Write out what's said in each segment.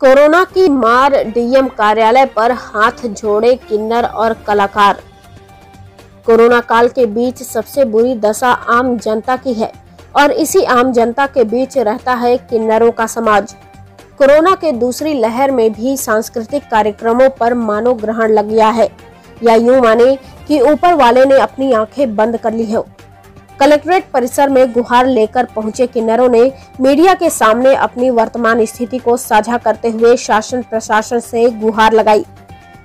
Corona की मार, DM कार्यालय पर हाथ जोड़े किन्नर और कलाकार। कोरोना काल के बीच सबसे बुरी दशा आम जनता की है और इसी आम जनता के बीच रहता है किन्नरों का समाज। कोरोना के दूसरी लहर में भी सांस्कृतिक कार्यक्रमों पर मानो ग्रहण लग गया है, या यूं माने कि ऊपर वाले ने अपनी आंखें बंद कर ली हो। कलेक्ट्रेट परिसर में गुहार लेकर पहुंचे किन्नरों ने मीडिया के सामने अपनी वर्तमान स्थिति को साझा करते हुए शासन प्रशासन से गुहार लगाई।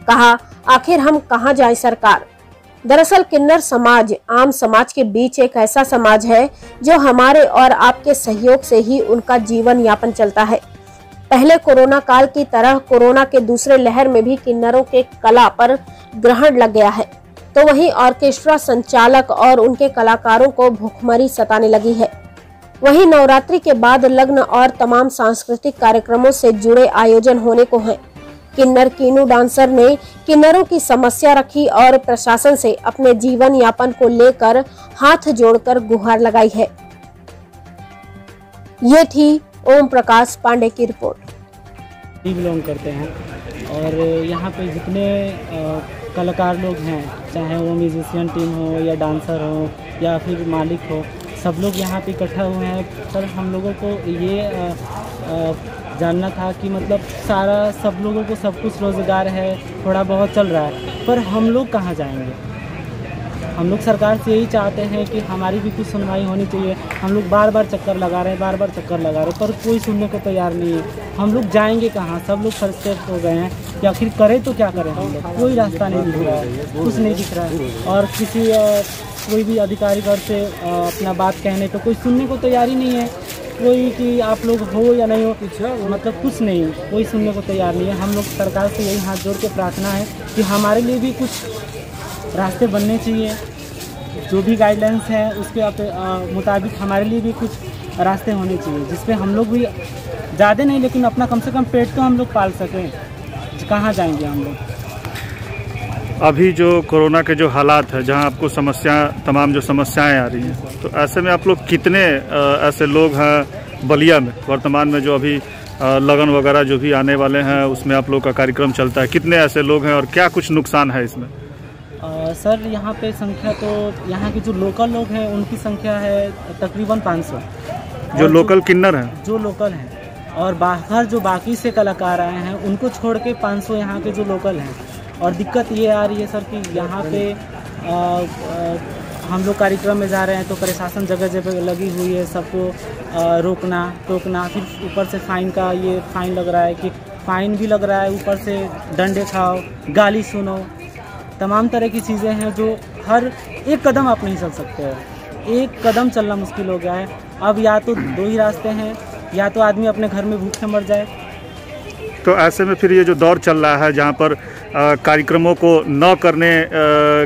कहा, आखिर हम कहां जाएं सरकार। दरअसल किन्नर समाज आम समाज के बीच एक ऐसा समाज है जो हमारे और आपके सहयोग से ही उनका जीवन यापन चलता है। पहले कोरोना काल की तरह कोरोना के दूसरे लहर में भी किन्नरों के कला पर ग्रहण लग गया है, तो वहीं ऑर्केस्ट्रा संचालक और उनके कलाकारों को भूखमरी सताने लगी है। वहीं नवरात्रि के बाद लग्न और तमाम सांस्कृतिक कार्यक्रमों से जुड़े आयोजन होने को हैं। किन्नर कीनू डांसर ने किन्नरों की समस्या रखी और प्रशासन से अपने जीवन यापन को लेकर हाथ जोड़कर गुहार लगाई है। ये थी ओम प्रकाश पांडे की रिपोर्ट। बिलोंग करते हैं और यहाँ पे जितने कलाकार लोग हैं, चाहे वो म्यूजिशियन टीम हो या डांसर हो या फिर मालिक हो, सब लोग यहाँ पे इकट्ठा हुए हैं। सर, हम लोगों को ये जानना था कि मतलब सब लोगों को सब कुछ रोज़गार है, थोड़ा बहुत चल रहा है, पर हम लोग कहाँ जाएंगे। हम लोग सरकार से यही चाहते हैं कि हमारी भी कुछ सुनवाई होनी चाहिए। हम लोग बार बार चक्कर लगा रहे हैं, पर कोई सुनने को तैयार नहीं है। हम लोग जाएंगे कहाँ। सब लोग फ्रस्ट्रेट हो गए हैं कि आखिर करें तो क्या करें। हम लोग कोई रास्ता नहीं दिख रहा है, कुछ नहीं दिख रहा है, और कोई भी अधिकारी घर से अपना बात कहने पे कोई सुनने को तैयार ही नहीं है। कोई कि आप लोग हो या नहीं हो, मतलब कुछ नहीं, कोई सुनने को तैयार नहीं है। हम लोग सरकार से यही हाथ जोड़ के प्रार्थना है कि हमारे लिए भी कुछ रास्ते बनने चाहिए। जो भी गाइडलाइंस है उसके मुताबिक हमारे लिए भी कुछ रास्ते होने चाहिए, जिसपे हम लोग भी ज़्यादा नहीं लेकिन अपना कम से कम पेट तो हम लोग पाल सकें। कहाँ जाएंगे हम लोग। अभी जो कोरोना के जो हालात है, जहाँ आपको तमाम जो समस्याएं आ रही हैं, तो ऐसे में आप लोग कितने ऐसे लोग हैं बलिया में वर्तमान में जो अभी लगन वगैरह जो भी आने वाले हैं उसमें आप लोग का कार्यक्रम चलता है, कितने ऐसे लोग हैं और क्या कुछ नुकसान है इसमें? सर, यहाँ पे संख्या तो यहाँ के जो लोकल लोग हैं उनकी संख्या है तकरीबन 500। जो लोकल किन्नर हैं, जो लोकल हैं, और बाहर जो बाकी से कलाकार आए हैं उनको छोड़ के 500 यहाँ के जो लोकल हैं। और दिक्कत ये आ रही है सर कि यहाँ पे हम लोग कार्यक्रम में जा रहे हैं तो प्रशासन जगह जगह लगी हुई है सबको रोकना टोकना। फिर ऊपर से फाइन लग रहा है कि फाइन भी लग रहा है, ऊपर से डंडे खाओ, गाली सुनो, तमाम तरह की चीज़ें हैं जो हर एक कदम आप नहीं चल सकते हो। एक कदम चलना मुश्किल हो गया है। अब या तो दो ही रास्ते हैं, या तो आदमी अपने घर में भूखे मर जाए। तो ऐसे में फिर ये जो दौर चल रहा है जहाँ पर कार्यक्रमों को न करने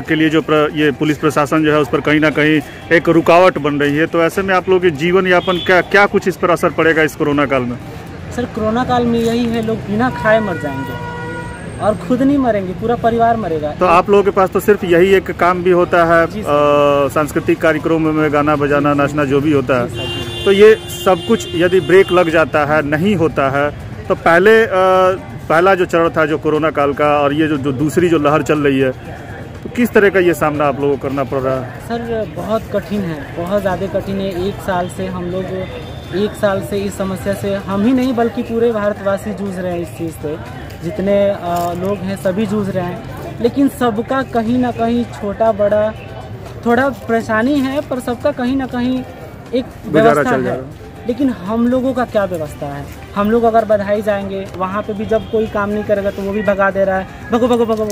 के लिए जो ये पुलिस प्रशासन जो है उस पर कहीं ना कहीं एक रुकावट बन रही है, तो ऐसे में आप लोगों के जीवन यापन क्या कुछ इस पर असर पड़ेगा इस कोरोना काल में? सर, कोरोना काल में यही है, लोग बिना खाए मर जाएंगे और खुद नहीं मरेंगे, पूरा परिवार मरेगा। तो आप लोगों के पास तो सिर्फ यही एक काम भी होता है, सांस्कृतिक कार्यक्रमों में गाना बजाना नाचना जो भी होता है, तो ये सब कुछ यदि ब्रेक लग जाता है, नहीं होता है, तो पहला जो चरण था जो कोरोना काल का और ये जो दूसरी जो लहर चल रही है, तो किस तरह का ये सामना आप लोगों को करना पड़ रहा है? सर, बहुत कठिन है, बहुत ज़्यादा कठिन है। एक साल से इस समस्या से हम ही नहीं बल्कि पूरे भारतवासी जूझ रहे हैं इस चीज़ से। जितने लोग हैं सभी जूझ रहे हैं, लेकिन सबका कहीं ना कहीं छोटा बड़ा थोड़ा परेशानी है, पर सबका कहीं ना कहीं एक व्यवस्था है। लेकिन हम लोगों का क्या व्यवस्था है? हम लोग अगर बधाई जाएंगे, वहाँ पे भी जब कोई काम नहीं करेगा तो वो भी भगा दे रहा है, भगो।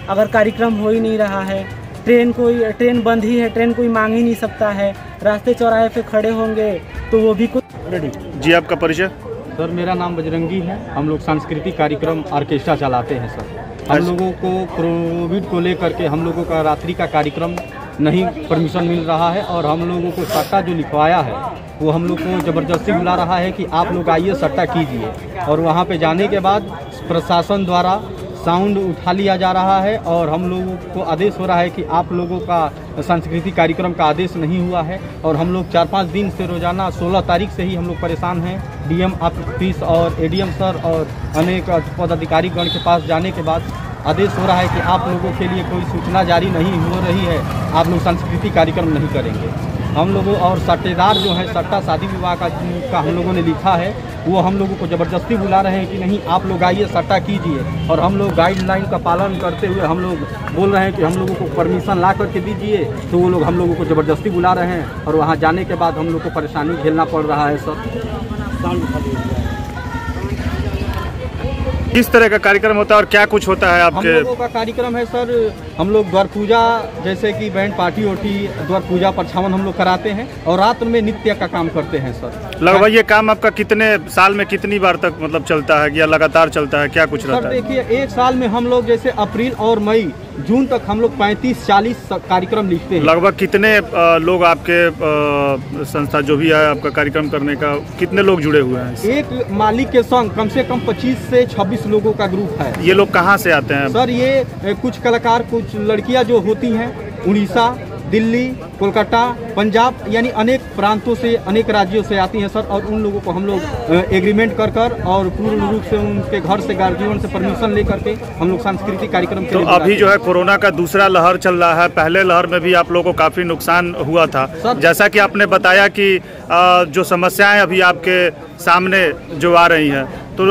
अगर कार्यक्रम हो ही नहीं रहा है, ट्रेन बंद ही है, ट्रेन कोई मांग ही नहीं सकता है, रास्ते चौराहे पे खड़े होंगे तो वो भी कुछ रेडी। जी, आपका परिचय? सर, मेरा नाम बजरंगी है। हम लोग सांस्कृतिक कार्यक्रम ऑर्केस्ट्रा चलाते हैं सर। हम लोगों को कोविड को लेकर के हम लोगों का रात्रि का कार्यक्रम नहीं परमिशन मिल रहा है, और हम लोगों को सट्टा जो लिखवाया है वो हम लोग को ज़बरदस्ती बुला रहा है कि आप लोग आइए सट्टा कीजिए। और वहाँ पे जाने के बाद प्रशासन द्वारा साउंड उठा लिया जा रहा है और हम लोगों को आदेश हो रहा है कि आप लोगों का सांस्कृतिक कार्यक्रम का आदेश नहीं हुआ है। और हम लोग 4-5 दिन से रोजाना 16 तारीख से ही हम लोग परेशान हैं। डीएम ऑफिस और एडीएम सर और अनेक पदाधिकारी गण के पास जाने के बाद आदेश हो रहा है कि आप लोगों के लिए कोई सूचना जारी नहीं हो रही है, आप लोग सांस्कृतिक कार्यक्रम नहीं करेंगे। हम लोगों और सट्टेदार जो है सट्टा शादी विवाह का हम लोगों ने लिखा है, वो हम लोगों को ज़बरदस्ती बुला रहे हैं कि नहीं आप लोग आइए सट्टा कीजिए। और हम लोग गाइडलाइन का पालन करते हुए हम लोग बोल रहे हैं कि हम लोगों को परमिशन ला करके दीजिए, तो वो लोग हम लोगों को ज़बरदस्ती बुला रहे हैं और वहाँ जाने के बाद हम लोग को परेशानी झेलना पड़ रहा है सर। किस तरह का कार्यक्रम होता है और क्या कुछ होता है आपके? हम लोगों का कार्यक्रम है सर, हम लोग द्वार पूजा जैसे कि बैंड पार्टी होती द्वार पूजा परछावन हम लोग कराते हैं और रात में नृत्य का काम करते हैं सर। लगभग ये काम आपका कितने साल में कितनी बार तक मतलब चलता है या लगातार चलता है, क्या कुछ रहता है? सर देखिए, एक साल में हम लोग जैसे अप्रैल और मई जून तक हम लोग 35-40 कार्यक्रम लिखते हैं। लगभग कितने लोग आपके संस्था जो भी है आपका कार्यक्रम करने का, कितने लोग जुड़े हुए हैं? एक मालिक के संग कम से कम 25 से 26 लोगों का ग्रुप है। ये लोग कहाँ से आते हैं सर? ये कुछ कलाकार, कुछ लड़कियां जो होती हैं उड़ीसा, दिल्ली, कोलकाता, पंजाब यानी अनेक प्रांतों से, अनेक राज्यों से आती हैं सर। और उन लोगों को हम लोग एग्रीमेंट कर और पूर्ण रूप से उनके घर से गार्जियन से परमिशन लेकर के हम लोग सांस्कृतिक कार्यक्रम तो अभी जो है कोरोना का दूसरा लहर चल रहा है, पहले लहर में भी आप लोगों को काफी नुकसान हुआ था सर। जैसा कि आपने बताया कि जो समस्याएं अभी आपके सामने जो आ रही हैं, तो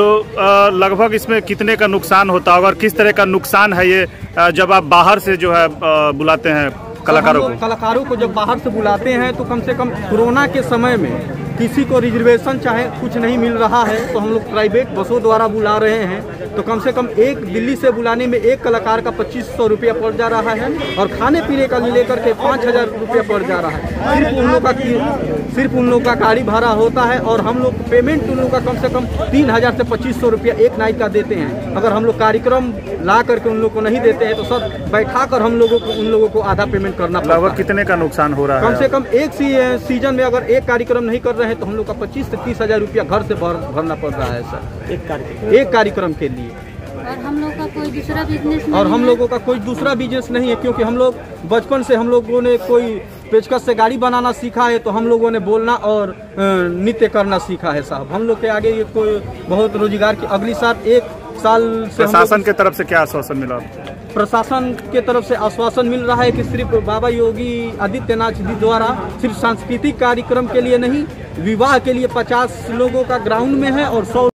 लगभग इसमें कितने का नुकसान होता होगा और किस तरह का नुकसान है ये जब आप बाहर से जो है बुलाते हैं कलाकारों को जब बाहर से बुलाते हैं तो कम से कम कोरोना के समय में किसी को रिजर्वेशन चाहे कुछ नहीं मिल रहा है तो हम लोग प्राइवेट बसों द्वारा बुला रहे हैं। तो कम से कम एक दिल्ली से बुलाने में एक कलाकार का 2500 रुपया पड़ जा रहा है और खाने पीने का लेकर के 5000 रुपया पड़ जा रहा है। सिर्फ उन लोग का गाड़ी भाड़ा होता है और हम लोग पेमेंट उन लोग का कम से कम 3000 से 2500 रुपया एक नाइट का देते हैं। अगर हम लोग कार्यक्रम ला करके उन लोग को नहीं देते हैं तो सर बैठा कर हम लोगों को उन लोगों को आधा पेमेंट करना पड़ता है। कितने का नुकसान हो रहा है? कम से कम एक सीजन में अगर एक कार्यक्रम नहीं कर रहे हैं तो हम लोग का 25 से 30 हजार रुपया घर से भरना पड़ रहा है सर एक कार्यक्रम के लिए। और हम लोग का कोई दूसरा बिजनेस नहीं और हम लोगों का कोई दूसरा बिजनेस नहीं है, क्योंकि हम लोग बचपन से हम लोगों ने कोई पेचकस से गाड़ी बनाना सीखा है तो हम लोगों ने बोलना और नृत्य करना सीखा है साहब। हम लोग के आगे ये कोई बहुत रोजगार की अगली साल 1 साल से प्रशासन के तरफ से क्या आश्वासन मिला? प्रशासन के तरफ से आश्वासन मिल रहा है कि सिर्फ बाबा योगी आदित्यनाथ जी द्वारा सिर्फ सांस्कृतिक कार्यक्रम के लिए नहीं, विवाह के लिए 50 लोगों का ग्राउंड में है और 100